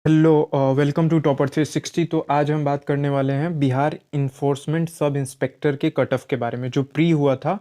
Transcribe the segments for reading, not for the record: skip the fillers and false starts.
Hello, welcome to topper 360। तो आज हम बात करने वाले हैं बिहार इन्फोर्समेंट सब इंस्पेक्टर के कट ऑफ के बारे में, जो प्री हुआ था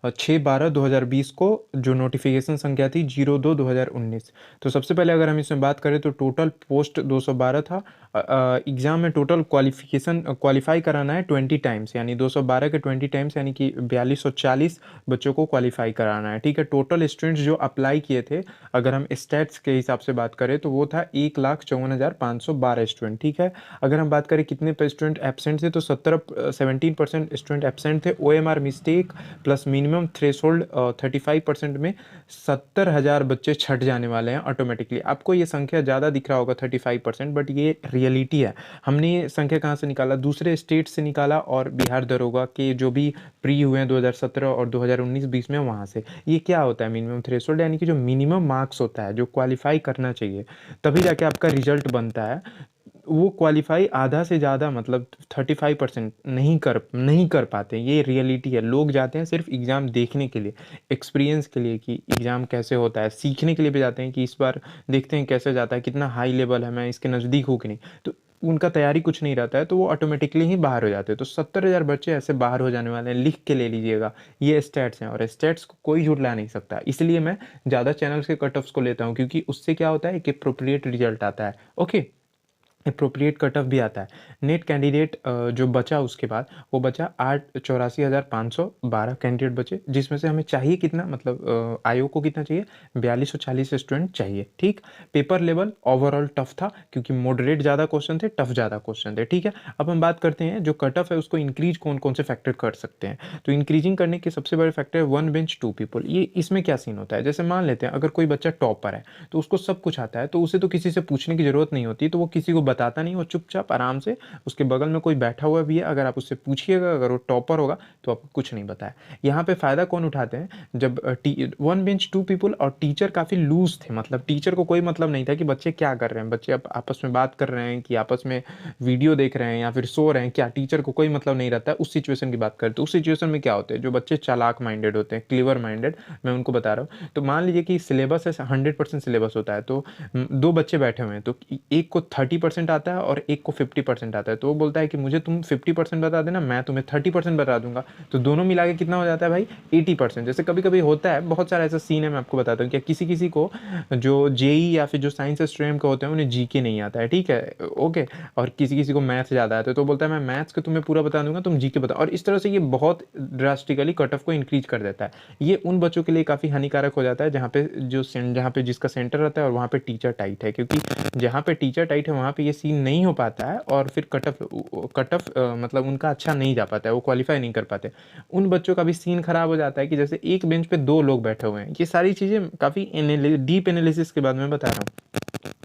6/12/2020 को। जो नोटिफिकेशन संख्या थी 02/2019। तो सबसे पहले अगर हम इसमें बात करें तो टोटल पोस्ट 212 था। एग्ज़ाम में टोटल क्वालिफाई कराना है 20 टाइम्स, यानी 212 के 20 टाइम्स, यानी कि 4240 बच्चों को क्वालिफाई कराना है। ठीक है, टोटल स्टूडेंट्स जो अप्लाई किए थे, अगर हम स्टैट्स के हिसाब से बात करें तो वो था 1,54,512 स्टूडेंट। ठीक है, अगर हम बात करें कितने स्टूडेंट एब्सेंट थे तो 17% स्टूडेंट एब्सेंट थे। OMR mistake plus minimum threshold 35% में 70,000 बच्चे छट जाने वाले हैं ऑटोमेटिकली। आपको ये संख्या ज़्यादा दिख रहा होगा 35%, बट ये रियलिटी है। हमने ये संख्या कहाँ से निकाला? दूसरे स्टेट से निकाला, और बिहार दरोगा के जो भी प्री हुए हैं 2017 और 2019-20 में, वहाँ से। ये क्या होता है मिनिमम थ्रेशोल्ड? यानी कि जो मिनिमम मार्क्स होता है, जो क्वालिफाई करना चाहिए तभी जाके आपका रिजल्ट बनता है, वो क्वालिफाई आधा से ज़्यादा मतलब 35% नहीं कर पाते। ये रियलिटी है। लोग जाते हैं सिर्फ एग्ज़ाम देखने के लिए, एक्सपीरियंस के लिए कि एग्ज़ाम कैसे होता है, सीखने के लिए भी जाते हैं कि इस बार देखते हैं कैसे जाता है, कितना हाई लेवल है, मैं इसके नज़दीक हूँ कि नहीं। तो उनका तैयारी कुछ नहीं रहता है, तो वो ऑटोमेटिकली ही बाहर हो जाते हैं। तो 70,000 बच्चे ऐसे बाहर हो जाने वाले हैं, लिख के ले लीजिएगा। ये स्टैट्स हैं, और स्टैट्स को कोई झुठला नहीं सकता। इसलिए मैं ज़्यादा चैनल्स के कट ऑफ्स को लेता हूँ, क्योंकि उससे क्या होता है कि अप्रोप्रिएट रिजल्ट आता है। ओके, अप्रोप्रिएट कट ऑफ भी आता है। नेट कैंडिडेट जो बचा उसके बाद, वो बचा 8,84,512 कैंडिडेट बचे, जिसमें से हमें चाहिए कितना, मतलब आयोग को कितना चाहिए? 4240 स्टूडेंट चाहिए। ठीक, पेपर लेवल ओवरऑल टफ था, क्योंकि मॉडरेट ज़्यादा क्वेश्चन थे, टफ ज़्यादा क्वेश्चन थे। ठीक है, अब हम बात करते हैं जो कट ऑफ है उसको इंक्रीज कौन कौन से फैक्टर कर सकते हैं। तो इंक्रीजिंग करने के सबसे बड़े फैक्टर है 1 बेंच 2 पीपल। ये इसमें क्या सीन होता है? जैसे मान लेते हैं अगर कोई बच्चा टॉपर है, तो उसको सब कुछ आता है, तो उसे तो किसी से पूछने की ज़रूरत नहीं होती, तो वो किसी को बताता नहीं, वो चुपचाप आराम से, उसके बगल में कोई बैठा हुआ भी है, अगर आप उससे पूछिएगा, अगर वो टॉपर होगा तो आपको कुछ नहीं बताया। यहाँ पे फ़ायदा कौन उठाते हैं? जब 1 बेंच 2 पीपल और टीचर काफ़ी लूज थे, मतलब टीचर को कोई मतलब नहीं था कि बच्चे क्या कर रहे हैं, बच्चे अब आपस में बात कर रहे हैं कि आपस में वीडियो देख रहे हैं या फिर सो रहे हैं, क्या टीचर को कोई मतलब नहीं रहता है। उस सिचुएशन की बात करें तो उस सिचुएशन में क्या होते हैं, जो बच्चे चालाक माइंडेड होते हैं, क्लीवर माइंडेड, मैं उनको बता रहा हूँ। तो मान लीजिए कि सिलेबस है, 100% सिलेबस होता है, तो दो बच्चे बैठे हुए हैं, तो एक को 30% आता है और एक को 50% आता है। तो वो बोलता है कि मुझे तुम 50% बता देना, मैं तुम्हें 30% बता दूंगा। तो दोनों मिला के कितना हो जाता है भाई? 80%। जैसे कभी कभी होता है, बहुत सारा ऐसा सीन है, मैं आपको बताता हूँ कि किसी किसी को जो जेई या फिर जो साइंस स्ट्रीम के होते हैं उन्हें जीके नहीं आता है। ठीक है, ओके, और किसी किसी को मैथ्स ज़्यादा आता है, तो बोलता है मैं मैथ्स के तुम्हें पूरा बता दूंगा, तुम जीके बताओ। और इस तरह से ये बहुत ड्रास्टिकली कट ऑफ को इंक्रीज कर देता है। ये उन बच्चों के लिए काफ़ी हानिकारक हो जाता है जहाँ पे जिसका सेंटर रहता है और वहाँ पे टीचर टाइट है, क्योंकि जहाँ पे टीचर टाइट है वहाँ पे ये सीन नहीं हो पाता है, और फिर कट ऑफ मतलब उनका अच्छा नहीं जा पाता है, वो क्वालिफाई नहीं कर पाते। उन बच्चों का भी सीन खराब हो जाता है कि जैसे एक बेंच पे दो लोग बैठे हुए हैं। ये सारी चीज़ें काफ़ी डीप एनालिसिस के बाद मैं बता रहा हूँ।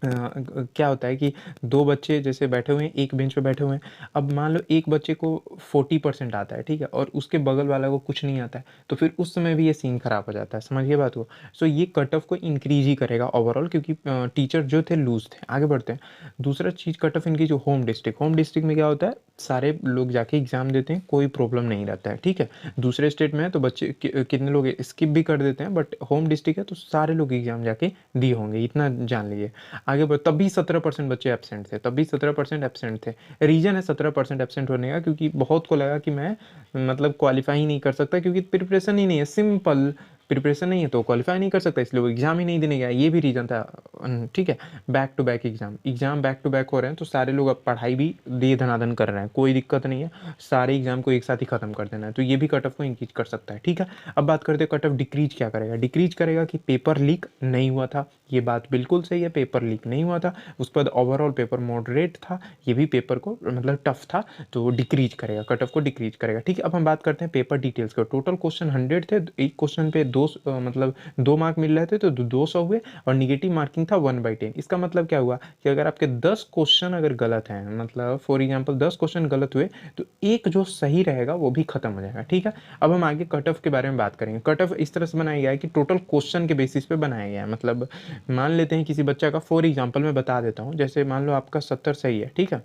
क्या होता है कि दो बच्चे जैसे बैठे हुए हैं, एक बेंच पे बैठे हुए हैं। अब मान लो एक बच्चे को 40% आता है, ठीक है, और उसके बगल वाला को कुछ नहीं आता है, तो फिर उस समय भी ये सीन खराब हो जाता है। समझिए बात को। सो ये कट ऑफ को इंक्रीज ही करेगा ओवरऑल, क्योंकि टीचर जो थे लूज थे। आगे बढ़ते हैं। दूसरा चीज़ कट ऑफ इनकी जो होम डिस्ट्रिक्ट में क्या होता है, सारे लोग जाके एग्जाम देते हैं, कोई प्रॉब्लम नहीं रहता है। ठीक है, दूसरे स्टेट में है तो बच्चे कितने लोग स्किप भी कर देते हैं, बट होम डिस्ट्रिक्ट है तो सारे लोग एग्जाम जाके दिए होंगे, इतना जान लीजिए। आगे बढ़, तब भी 17% बच्चे एब्सेंट थे, तब भी 17% एब्सेंट थे। रीज़न है 17% एब्सेंट होने का, क्योंकि बहुत को लगा कि मैं मतलब क्वालिफाई ही नहीं कर सकता, क्योंकि प्रिपरेशन ही नहीं है, सिंपल प्रिपरेशन नहीं है तो क्वालिफाई नहीं कर सकता, इसलिए वो एग्ज़ाम ही नहीं देने गया। ये भी रीज़न था। ठीक है, back to back exam back to back हो रहे हैं, तो सारे लोग अब पढ़ाई भी दे धनाधन कर रहे हैं, कोई दिक्कत नहीं है, सारे एग्ज़ाम को एक साथ ही ख़त्म कर देना है, तो ये भी कट ऑफ को इंक्रीज कर सकता है। ठीक है, अब बात करते हैं कट ऑफ डिक्रीज क्या करेगा। डिक्रीज करेगा कि पेपर लीक नहीं हुआ था, ये बात बिल्कुल सही है, पेपर लीक नहीं हुआ था। उसके बाद ओवरऑल पेपर मॉडरेट था, ये भी पेपर को मतलब टफ था, तो डिक्रीज करेगा, कट ऑफ को डिक्रीज करेगा। ठीक है, अब हम बात करते हैं पेपर डिटेल्स के। टोटल क्वेश्चन 100 थे, एक क्वेश्चन पे मतलब 2 मार्क मिल रहे थे, तो 200 हुए, और निगेटिव मार्किंग था 1/10। इसका मतलब क्या हुआ कि अगर आपके 10 क्वेश्चन अगर गलत हैं, मतलब फॉर एग्जाम्पल 10 क्वेश्चन गलत हुए, तो एक जो सही रहेगा वो भी खत्म हो जाएगा। ठीक है, अब हम आगे कट ऑफ के बारे में बात करेंगे। कट ऑफ इस तरह से बनाया गया है कि टोटल क्वेश्चन के बेसिस पे बनाया गया है। मतलब मान लेते हैं किसी बच्चा का, फॉर एग्जाम्पल मैं बता देता हूँ, जैसे मान लो आपका 70 सही है, ठीक है,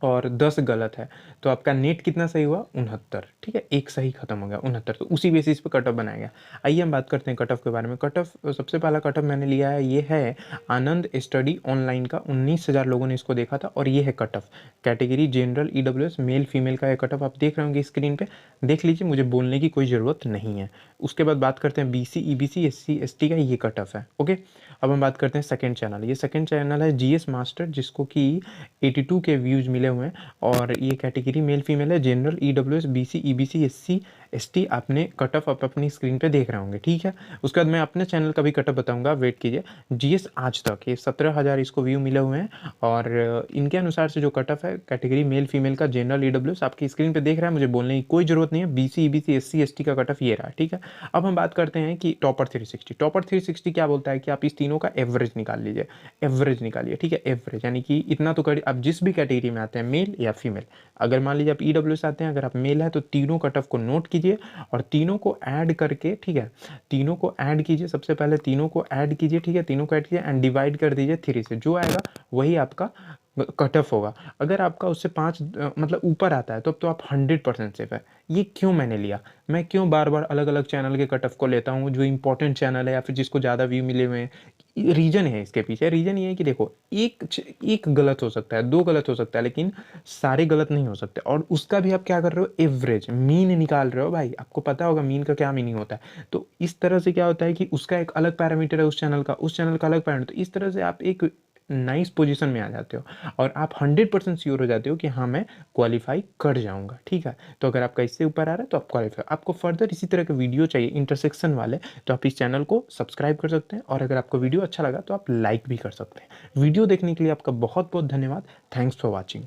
और 10 गलत है, तो आपका नेट कितना सही हुआ? 69। ठीक है, एक सही खत्म हो गया, 69। तो उसी बेसिस पे कट ऑफ बनाया गया। आइए हम बात करते हैं कट ऑफ के बारे में। कट ऑफ, सबसे पहला कट ऑफ मैंने लिया है, ये है आनंद स्टडी ऑनलाइन का। 19,000 लोगों ने इसको देखा था और ये है cut off. Category general EWS male female का ये कट ऑफ आप देख रहे होंगे स्क्रीन पे, देख लीजिए, मुझे बोलने की कोई ज़रूरत नहीं है। उसके बाद बात करते हैं BC EBC SC ST का, ये कट ऑफ है। ओके, अब हम बात करते हैं सेकंड चैनल। ये सेकंड चैनल है GS मास्टर, जिसको कि 82 के व्यूज़ मिले हुए हैं और ये कैटेगरी मेल फीमेल है, general EWS BC EBC SC ST। आपने कट ऑफ आप अपनी स्क्रीन पे देख रहे होंगे। ठीक है, उसके बाद मैं अपने चैनल का भी कट ऑफ बताऊंगा, वेट कीजिए। GS आज तक ये 17,000 इसको व्यू मिले हुए हैं और इनके अनुसार से जो कट ऑफ है कैटेगरी मेल फीमेल का जनरल EWS आपकी स्क्रीन पे देख रहा है, मुझे बोलने की कोई ज़रूरत नहीं है। BC EBC SC ST का कट ऑफ ये रहा। ठीक है, अब हम बात करते हैं कि टॉपर 360। टॉपर 360 क्या बोलता है कि आप इस तीनों का एवरेज निकाल लीजिए, एवरेज निकालिए। ठीक है, एवरेज यानी कि इतना तो कर, आप जिस भी कैटेगरी में आते हैं, मेल या फीमेल, अगर मान लीजिए आप EWS आते हैं, अगर आप मेल है तो तीनों कट ऑफ को नोट कीजिए और तीनों को ऐड करके, ठीक है, तीनों को ऐड कीजिए। सबसे पहले तीनों को ऐड कीजिए, ठीक है, तीनों को ऐड कीजिए एंड डिवाइड कर दीजिए 3 से, जो आएगा वही आपका कट ऑफ होगा। अगर आपका उससे 5 मतलब ऊपर आता है तो आप 100% सेफ है। ये क्यों मैंने लिया, मैं क्यों बार बार अलग अलग चैनल के कट ऑफ को लेता हूँ, जो इंपॉर्टेंट चैनल है या फिर जिसको ज़्यादा व्यू मिले हुए हैं। रीज़न है इसके पीछे, रीज़न ये है कि देखो, एक गलत हो सकता है, 2 गलत हो सकता है, लेकिन सारे गलत नहीं हो सकते। और उसका भी आप क्या कर रहे हो, एवरेज मीन निकाल रहे हो। भाई आपको पता होगा मीन का क्या मीनिंग होता है। तो इस तरह से क्या होता है कि उसका एक अलग पैरामीटर है उस चैनल का, उस चैनल का अलग पैरामीटर। तो इस तरह से आप एक नाइस पोजीशन में आ जाते हो और आप 100% श्योर हो जाते हो कि हाँ मैं क्वालिफाई कर जाऊंगा। ठीक है, तो अगर आपका इससे ऊपर आ रहा है तो आप क्वालिफाई, आपको फर्दर इसी तरह के वीडियो चाहिए इंटरसेक्शन वाले, तो आप इस चैनल को सब्सक्राइब कर सकते हैं और अगर आपको वीडियो अच्छा लगा तो आप लाइक भी कर सकते हैं। वीडियो देखने के लिए आपका बहुत बहुत धन्यवाद। Thanks for watching.